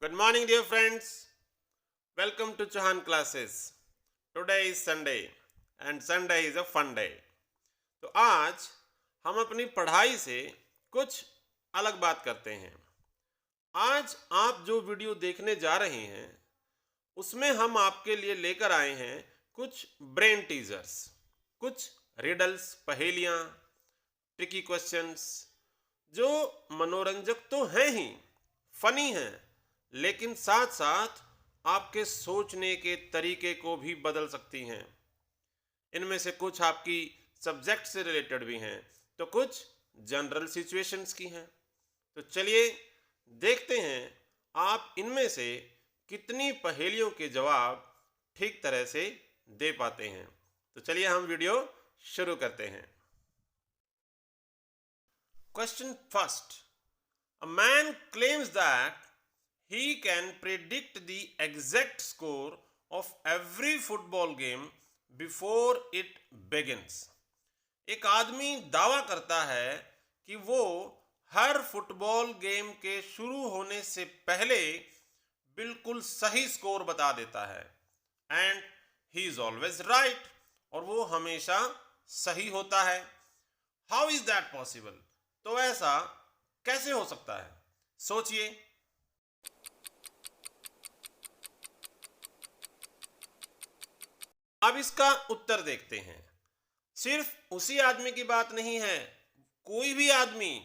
Good morning, dear friends. Welcome to Chahan classes. Today is Sunday and Sunday is a fun day. तो आज हम अपनी पढ़ाई से कुछ अलग बात करते हैं। आज आप जो वीडियो देखने जा रहे हैं उसमें हम आपके लिए लेकर आए हैं कुछ ब्रेन टीजर्स, कुछ रिडल्स, पहेलियाँ, ट्रिकी क्वेश्चंस जो मनोरंजक तो हैं ही, फनी हैं, लेकिन साथ साथ आपके सोचने के तरीके को भी बदल सकती हैं। इनमें से कुछ आपकी सब्जेक्ट से रिलेटेड भी हैं, तो कुछ जनरल सिचुएशंस की हैं। तो चलिए देखते हैं आप इनमें से कितनी पहेलियों के जवाब ठीक तरह से दे पाते हैं। तो चलिए हम वीडियो शुरू करते हैं। Question first, a man claims that he can predict the exact score of every football game before it begins. एक आदमी दावा करता है कि वो हर फुटबॉल गेम के शुरू होने से पहले बिल्कुल सही स्कोर बता देता है। And he is always right, और वो हमेशा सही होता है। How is that possible? तो ऐसा कैसे हो सकता है? सोचिए। अब इसका उत्तर देखते हैं। सिर्फ उसी आदमी की बात नहीं है, कोई भी आदमी,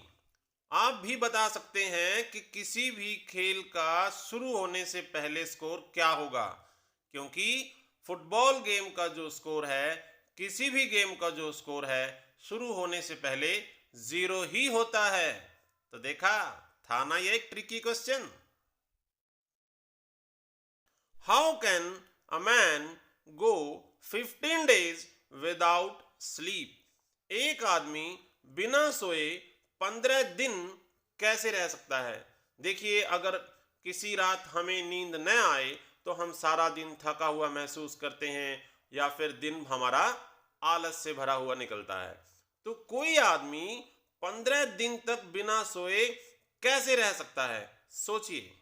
आप भी बता सकते हैं कि किसी भी खेल का शुरू होने से पहले स्कोर क्या होगा, क्योंकि फुटबॉल गेम का जो स्कोर है, किसी भी गेम का जो स्कोर है, शुरू होने से पहले 0 ही होता है। तो देखा, था ना ये एक tricky question. How can a man go 15 days without sleep? एक आदमी बिना सोए 15 दिन कैसे रह सकता है? देखिए, अगर किसी रात हमें नींद न आए तो हम सारा दिन थका हुआ महसूस करते हैं, या फिर दिन हमारा आलस से भरा हुआ निकलता है। तो कोई आदमी 15 दिन तक बिना सोए कैसे रह सकता है? सोचिए।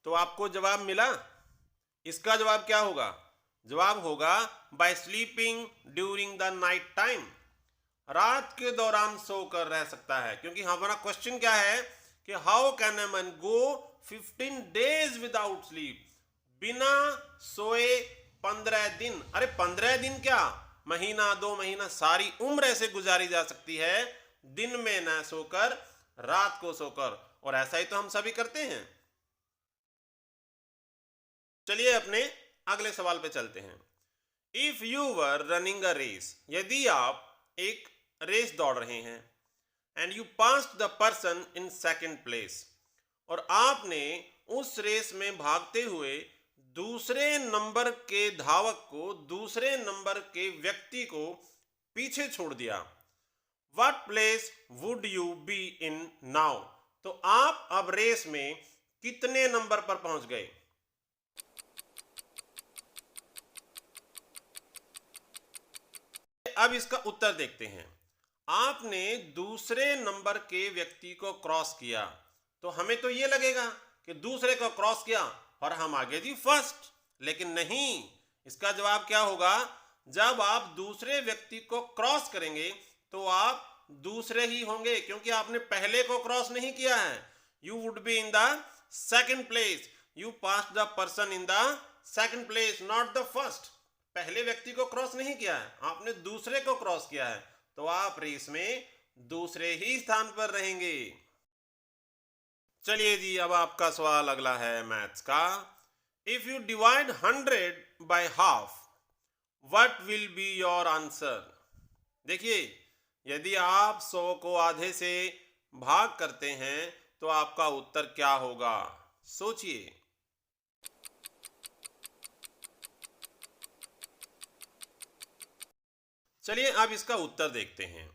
तो आपको जवाब मिला। इसका जवाब क्या होगा? जवाब होगा by sleeping during the night time. रात के दौरान सोकर रह सकता है, क्योंकि हमारा क्वेश्चन क्या है कि how can a man go 15 days without sleep? बिना सोए 15 दिन। अरे 15 दिन क्या, महीना, 2 महीना, सारी उम्र ऐसे गुजारी जा सकती है, दिन में न सोकर, रात को सोकर। और ऐसा ही तो हम सभी करते हैं। चलिए अपने अगले सवाल पे चलते हैं। If you were running a race, यदि आप एक रेस दौड़ रहे हैं, and you passed the person in second place, और आपने उस रेस में भागते हुए दूसरे नंबर के धावक को, दूसरे नंबर के व्यक्ति को पीछे छोड़ दिया, what place would you be in now? तो आप अब रेस में कितने नंबर पर पहुंच गए? अब इसका उत्तर देखते हैं। आपने दूसरे नंबर के व्यक्ति को क्रॉस किया, तो हमें तो ये लगेगा कि दूसरे को क्रॉस किया और हम आगे जी फर्स्ट, लेकिन नहीं। इसका जवाब क्या होगा? जब आप दूसरे व्यक्ति को क्रॉस करेंगे तो आप दूसरे ही होंगे, क्योंकि आपने पहले को क्रॉस नहीं किया है। You would be in the second place, you pass the person in the second place, not the first. पहले व्यक्ति को क्रॉस नहीं किया है, आपने दूसरे को क्रॉस किया है, तो आप रेस में दूसरे ही स्थान पर रहेंगे। चलिए जी, अब आपका सवाल अगला है मैथ्स का। If you divide 100 by half, what will be your answer? देखिए, यदि आप 100 को आधे से भाग करते हैं तो आपका उत्तर क्या होगा? सोचिए। चलिए अब इसका उत्तर देखते हैं।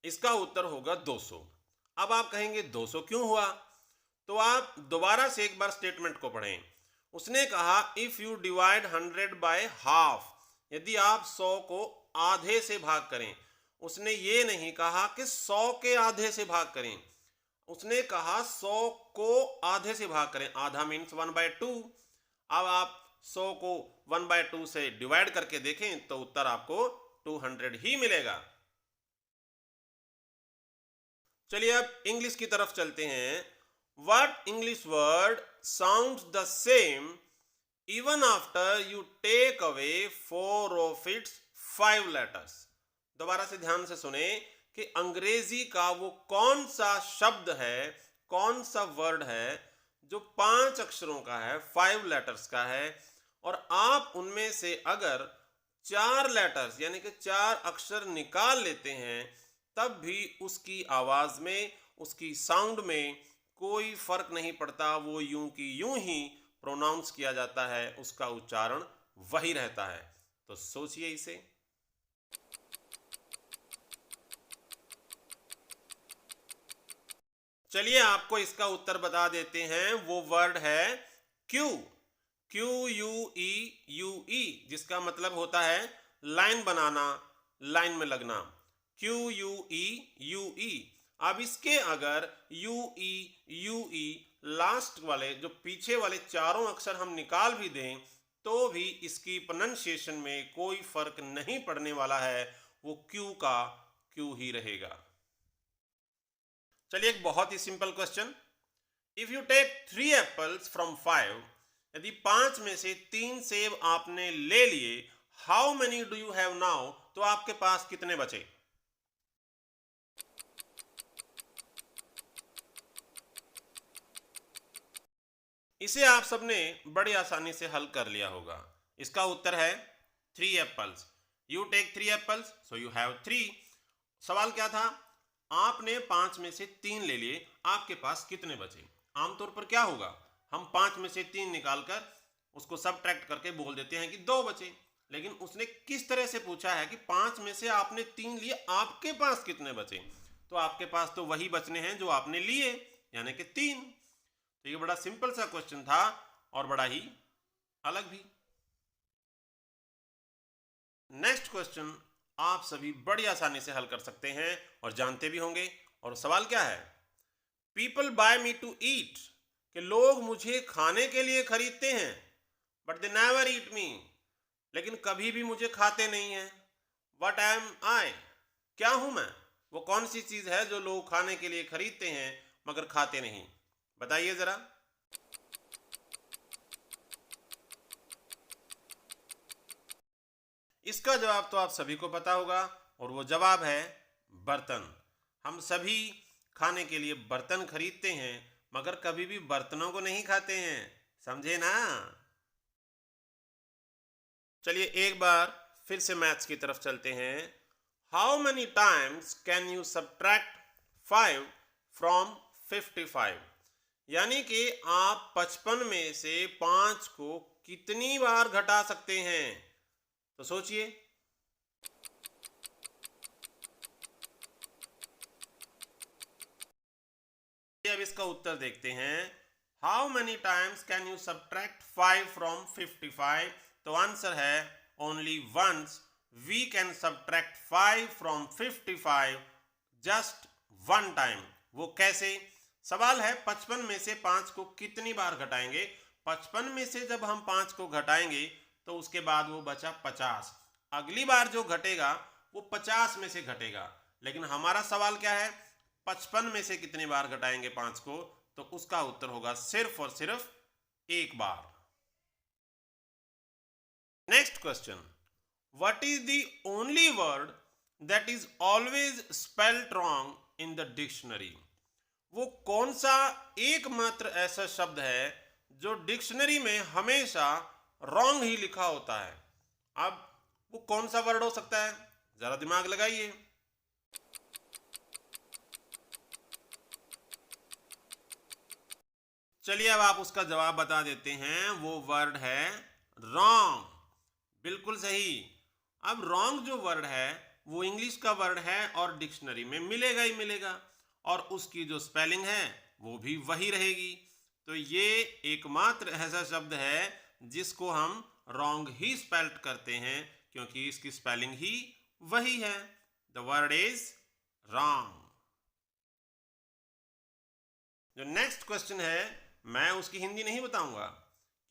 इसका उत्तर होगा 200। अब आप कहेंगे 200 क्यों हुआ? तो आप दोबारा से एक बार स्टेटमेंट को पढ़ें। उसने कहा if you divide 100 by half, यदि आप 100 को आधे से भाग करें, उसने ये नहीं कहा कि 100 के आधे से भाग करें, उसने कहा 100 को आधे से भाग करें। आधा मीन्स 1/2। अब आप 100 को 1/2 से डिवाइड करके देखें तो उत्तर आपको 200 ही मिलेगा। चलिए अब इंग्लिश की तरफ चलते हैं। What English word sounds the same even after you take away 4 of its 5 letters? दोबारा से ध्यान से सुने कि अंग्रेजी का वो कौन सा शब्द है, कौन सा वर्ड है जो 5 अक्षरों का है, 5 लेटर्स का है, और आप उनमें से अगर 4 लेटर्स यानी कि 4 अक्षर निकाल लेते हैं तब भी उसकी आवाज में, उसकी साउंड में कोई फर्क नहीं पड़ता। वो यूं की यूं ही प्रोनाउंस किया जाता है, उसका उच्चारण वही रहता है। तो सोचिए इसे। चलिए आपको इसका उत्तर बता देते हैं। वो वर्ड है क्यू, QUEUE, जिसका मतलब होता है लाइन बनाना, लाइन में लगना। QUEUE। अब इसके अगर UE लास्ट वाले जो पीछे वाले चारों अक्षर हम निकाल भी दें तो भी इसकी प्रोनंसिएशन में कोई फर्क नहीं पड़ने वाला है, वो क्यू का क्यू ही रहेगा। चलिए एक बहुत ही simple question. If you take 3 apples from 5, यदि 5 में से 3 सेब आपने ले लिए, how many do you have now? तो आपके पास कितने बचे? इसे आप सबने बड़ी आसानी से हल कर लिया होगा। इसका उत्तर है 3 apples. You take 3 apples so you have 3। सवाल क्या था? आपने 5 में से 3 ले लिए, आपके पास कितने बचे? आमतौर पर क्या होगा, हम 5 में से 3 निकालकर उसको सबट्रैक्ट करके बोल देते हैं कि 2 बचे। लेकिन उसने किस तरह से पूछा है कि 5 में से आपने 3 लिए, आपके पास कितने बचे? तो आपके पास तो वही बचने हैं जो आपने लिए, यानी कि 3। तो ये बड़ा सिंपल सा क्वेश्चन था और बड़ा ही अलग भी। नेक्स्ट क्वेश्चन आप सभी बड़ी आसानी से हल कर सकते हैं और जानते भी होंगे। और सवाल क्या है? People buy me to eat, कि लोग मुझे खाने के लिए खरीदते हैं, बट दे नेवर ईट मी, लेकिन कभी भी मुझे खाते नहीं हैं। व्हाट एम आई? क्या हूं मैं? वो कौन सी चीज है जो लोग खाने के लिए खरीदते हैं मगर खाते नहीं? बताइए जरा। इसका जवाब तो आप सभी को पता होगा और वो जवाब है बर्तन। हम सभी खाने के लिए बर्तन खरीदते हैं मगर कभी भी बर्तनों को नहीं खाते हैं, समझे ना? चलिए एक बार फिर से मैथ्स की तरफ चलते हैं। How many times can you subtract 5 from 55? यानी कि आप 55 में से 5 को कितनी बार घटा सकते हैं? तो सोचिए। अब इसका उत्तर देखते हैं। How many times can you subtract 5 from 55? तो आंसर है only once. We can subtract 5 from 55 just 1 time. वो कैसे? सवाल है 55 में से 5 को कितनी बार घटाएंगे। 55 में से जब हम 5 को घटाएंगे तो उसके बाद वो बचा 50। अगली बार जो घटेगा वो 50 में से घटेगा। लेकिन हमारा सवाल क्या है? 55 में से कितनी बार घटाएंगे 5 को? तो उसका उत्तर होगा सिर्फ और सिर्फ 1 बार। Next question. What is the only word that is always spelled wrong in the dictionary? वो कौन सा एकमात्र ऐसा शब्द है जो डिक्शनरी में हमेशा रॉन्ग ही लिखा होता है? अब वो कौन सा वर्ड हो सकता है? जरा दिमाग लगाइए। चलिए अब आप उसका जवाब बता देते हैं। वो वर्ड है रॉन्ग। बिल्कुल सही। अब रॉन्ग जो वर्ड है वो इंग्लिश का वर्ड है और डिक्शनरी में मिलेगा ही मिलेगा, और उसकी जो स्पेलिंग है वो भी वही रहेगी। तो ये एकमात्र ऐसा शब्द है जिसको हम रॉन्ग ही स्पेल्ड करते हैं, क्योंकि इसकी स्पेलिंग ही वही है। The word is wrong. जो नेक्स्ट क्वेश्चन है मैं उसकी हिंदी नहीं बताऊंगा,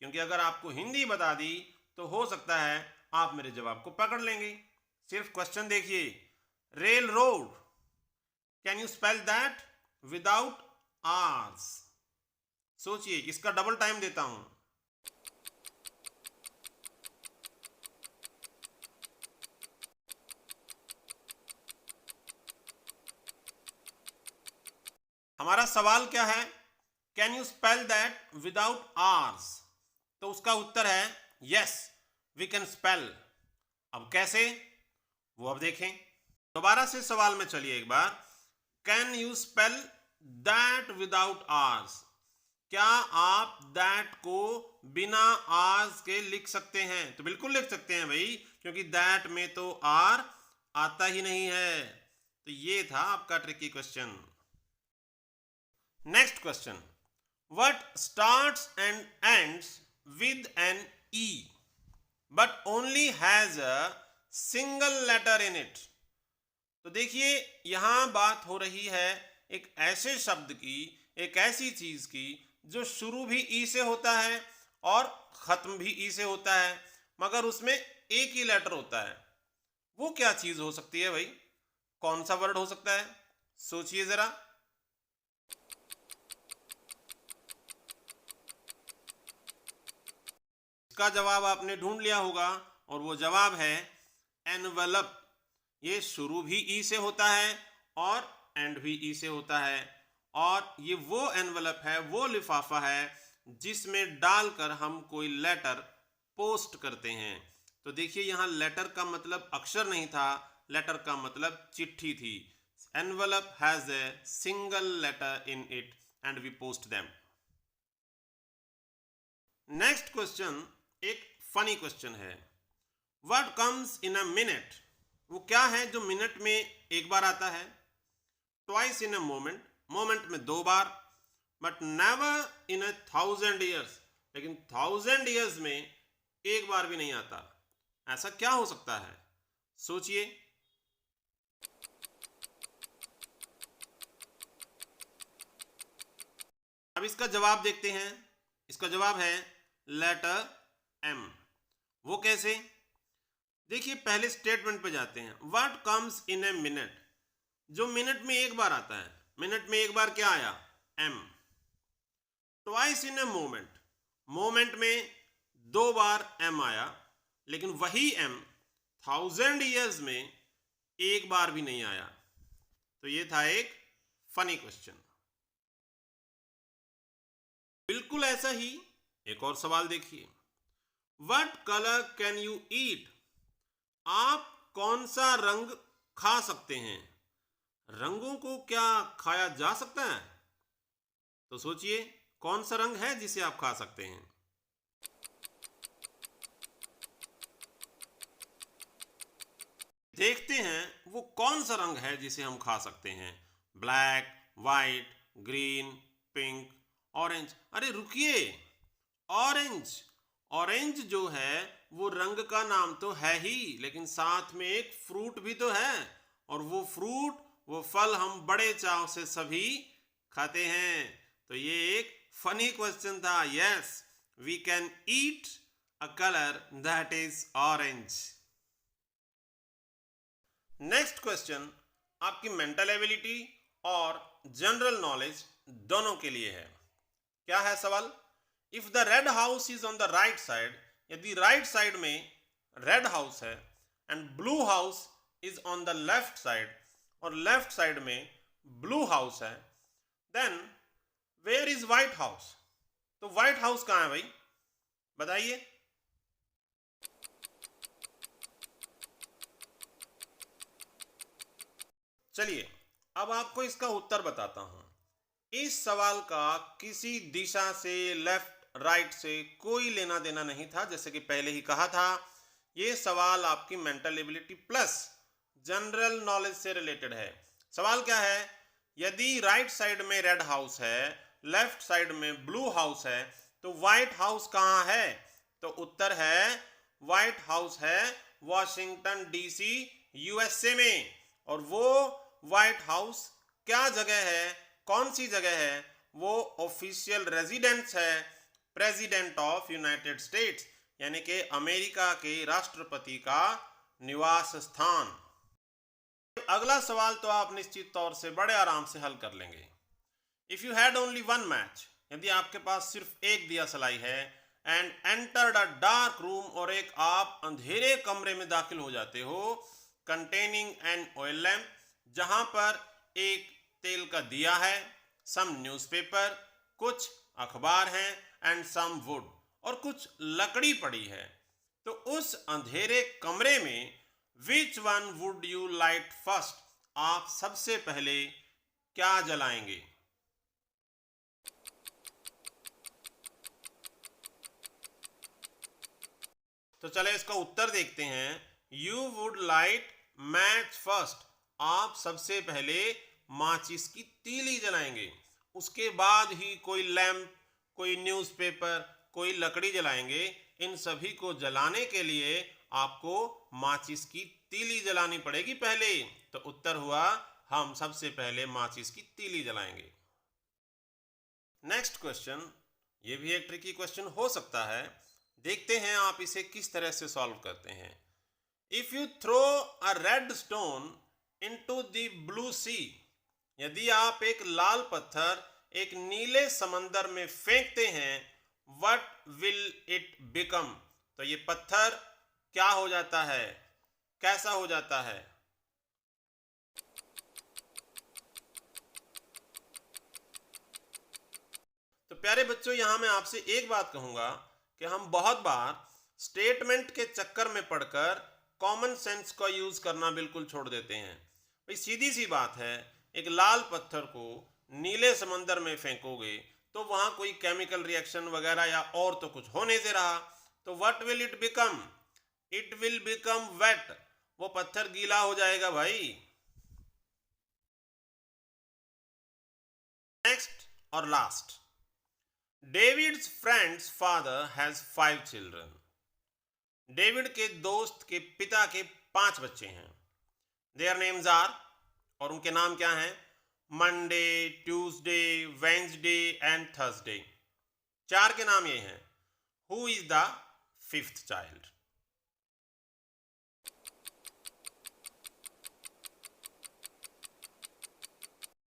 क्योंकि अगर आपको हिंदी बता दी तो हो सकता है आप मेरे जवाब को पकड़ लेंगे। सिर्फ क्वेश्चन देखिए, railroad, can you spell that without Rs? सोचिए, इसका डबल टाइम देता हूं। हमारा सवाल क्या है? Can you spell that without Rs? तो उसका उत्तर है यस, वी कैन स्पेल। अब कैसे, वो अब देखें। दोबारा से सवाल में चलिए एक बार। Can you spell that without R's? क्या आप दैट को बिना आर्स के लिख सकते हैं? तो बिल्कुल लिख सकते हैं भाई, क्योंकि दैट में तो आर आता ही नहीं है। तो ये था आपका tricky question. Next question, what starts and ends with an E but only has a single letter in it? तो देखिए, यहां बात हो रही है एक ऐसे शब्द की, एक ऐसी चीज की जो शुरू भी ई से होता है और खत्म भी ई से होता है, मगर उसमें एक ही लेटर होता है। वो क्या चीज हो सकती है भाई? कौन सा वर्ड हो सकता है? सोचिए जरा। इसका जवाब आपने ढूंढ लिया होगा, और वो जवाब है एनवलप। ये शुरू भी ई से होता है और एंड भी ई से होता है, और ये वो एनवलप है, वो लिफाफा है जिसमें डालकर हम कोई लेटर पोस्ट करते हैं। तो देखिए, यहां लेटर का मतलब अक्षर नहीं था, लेटर का मतलब चिट्ठी थी। Envelope has a single letter in it and we post them. Next question एक फनी क्वेश्चन है। What comes in a minute? वो क्या है जो मिनट में एक बार आता है? Twice in a moment, moment में 2 बार, but never in a 1000 years, लेकिन 1000 ईयर्स में एक बार भी नहीं आता। ऐसा क्या हो सकता है? सोचिए। अब इसका जवाब देखते हैं। इसका जवाब है लेटर एम। वो कैसे? देखिए, पहले स्टेटमेंट पे जाते हैं। What comes in a minute, जो मिनट में एक बार आता है। मिनट में एक बार क्या आया? M. Twice in a moment, moment में 2 बार एम आया, लेकिन वही एम 1000 ईयर्स में एक बार भी नहीं आया। तो ये था एक फनी क्वेश्चन। बिल्कुल ऐसा ही एक और सवाल देखिए। What colour can you eat? आप कौन सा रंग खा सकते हैं? रंगों को क्या खाया जा सकता है? तो सोचिए, कौन सा रंग है जिसे आप खा सकते हैं? देखते हैं वो कौन सा रंग है जिसे हम खा सकते हैं। Black, white, green, pink, orange. अरे रुकिए, ऑरेंज। ऑरेंज जो है वो रंग का नाम तो है ही, लेकिन साथ में एक फ्रूट भी तो है, और वो फ्रूट, वो फल हम बड़े चाव से सभी खाते हैं। तो ये एक फनी क्वेश्चन था। Yes, we can eat a colour that is orange. Next question आपकी मेंटल एबिलिटी और जनरल नॉलेज दोनों के लिए है। क्या है सवाल? If the red house is on the right side, यदि राइट साइड में रेड हाउस है, and blue house is on the left side, और लेफ्ट साइड में ब्लू हाउस है, then where is White House? तो व्हाइट हाउस कहां है भाई? बताइए। चलिए, अब आपको इसका उत्तर बताता हूं। इस सवाल का किसी दिशा से, लेफ्ट राइट से कोई लेना देना नहीं था। जैसे कि पहले ही कहा था, ये सवाल आपकी mental ability plus general knowledge से रिलेटेड है। सवाल क्या है? यदि राइट साइड में रेड हाउस है, लेफ्ट साइड में ब्लू हाउस है, तो व्हाइट हाउस कहां है? तो उत्तर है व्हाइट हाउस है वॉशिंगटन डीसी, यूएसए में। और वो व्हाइट हाउस क्या जगह है, कौन सी जगह है? वो ऑफिशियल रेजिडेंस है प्रेसिडेंट ऑफ यूनाइटेड स्टेट्स, यानी कि अमेरिका के राष्ट्रपति का निवास स्थान। अगला सवाल तो आप निश्चित तौर से बड़े आराम से हल कर लेंगे। If you had only one match, यदि आपके पास सिर्फ एक दिया सलाई है, and entered a dark room, और एक आप अंधेरे कमरे में दाखिल हो जाते हो, कंटेनिंग एन ऑयल लैम्प, जहां पर एक तेल का दिया है, सम न्यूज़पेपर, कुछ अखबार हैं, एंड सम वुड, और कुछ लकड़ी पड़ी है, तो उस अंधेरे कमरे में which one would you light first? आप सबसे पहले क्या जलाएंगे? तो चले इसका उत्तर देखते हैं। You would light match first, आप सबसे पहले माचिस की तीली जलाएंगे, उसके बाद ही कोई लैंप, कोई न्यूज़पेपर, कोई लकड़ी जलाएंगे। इन सभी को जलाने के लिए आपको माचिस की तीली जलानी पड़ेगी पहले। तो उत्तर हुआ हम सबसे पहले माचिस की तीली जलाएंगे। नेक्स्ट क्वेश्चन, ये भी एक ट्रिकी क्वेश्चन हो सकता है, देखते हैं आप इसे किस तरह से सॉल्व करते हैं। If you throw a red stone into the blue sea, यदि आप एक लाल पत्थर एक नीले समंदर में फेंकते हैं, व्हाट विल इट बिकम? तो ये पत्थर क्या हो जाता है, कैसा हो जाता है? तो प्यारे बच्चों, यहां मैं आपसे एक बात कहूंगा कि हम बहुत बार स्टेटमेंट के चक्कर में पड़कर कॉमन सेंस का यूज करना बिल्कुल छोड़ देते हैं। भाई सीधी सी बात है, एक लाल पत्थर को नीले समंदर में फेंकोगे तो वहां कोई केमिकल रिएक्शन वगैरह या और तो कुछ हो नहीं दे रहा, तो what will it become? It will become wait, वो पत्थर गीला हो जाएगा भाई। नेक्स्ट और last, David's friends father has 5 children. David के दोस्त के पिता के 5 बच्चे हैं। देयर नेम्स आर, और उनके नाम क्या हैं? Monday, Tuesday, Wednesday and Thursday. 4 के नाम ये हैं। Who is the 5th child?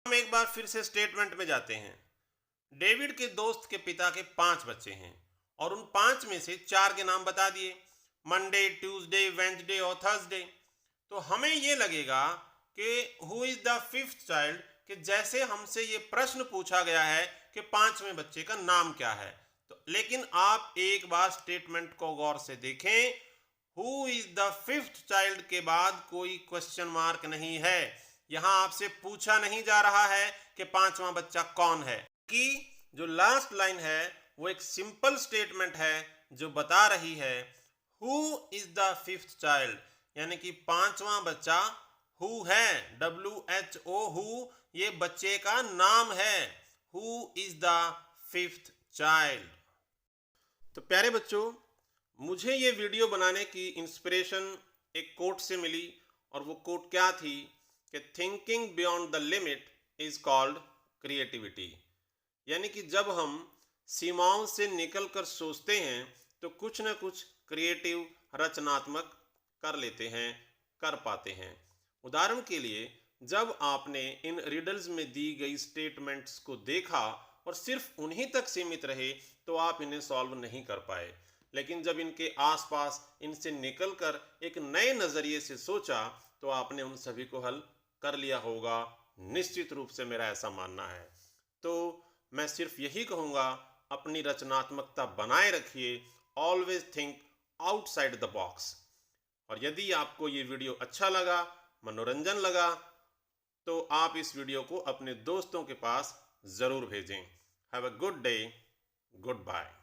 हम एक बार फिर से स्टेटमेंट में जाते हैं। डेविड के दोस्त के पिता के 5 बच्चे हैं और उन 5 में से 4 के नाम बता दिए, मंडे, ट्यूसडे, वेंसडे और थर्सडे। तो हमें ये लगेगा कि who is the 5th child, कि जैसे हमसे ये प्रश्न पूछा गया है कि 5वें बच्चे का नाम क्या है। तो लेकिन आप एक बार स्टेटमेंट को गौर से देखें, who is the 5th child के बाद कोई क्वेश्चन मार्क नहीं है। यहां आपसे पूछा नहीं जा रहा है कि 5वां बच्चा कौन है, कि जो लास्ट लाइन है वो एक सिंपल स्टेटमेंट है जो बता रही है who is the 5th child, यानी कि 5वां बच्चा हु है, WHO, हु ये बच्चे का नाम है। Who is the 5th child. तो प्यारे बच्चों, मुझे ये वीडियो बनाने की इंस्पिरेशन एक कोट से मिली, और वो कोट क्या थी कि thinking beyond the limit is called creativity. यानी कि जब हम सीमाओं से निकलकर सोचते हैं तो कुछ ना कुछ क्रिएटिव, रचनात्मक कर लेते हैं, कर पाते हैं। उदाहरण के लिए, जब आपने इन रिडल्स में दी गई स्टेटमेंट्स को देखा और सिर्फ उन्हीं तक सीमित रहे तो आप इन्हें सॉल्व नहीं कर पाए। लेकिन जब इनके आसपास इनसे निकलकर एक नए नज़रिए से सोचा तो आपने उन सभी को हल कर लिया होगा, निश्चित रूप से मेरा ऐसा मानना है। तो मैं सिर्फ यही कहूँगा, अपनी रचनात्मकता बनाए रखिए, always think outside the box. और यदि आपको ये वीडियो अच्छा लगा, मनोरंजन लगा, तो आप इस वीडियो को अपने दोस्तों के पास ज़रूर भेजें। Have a good day, good bye.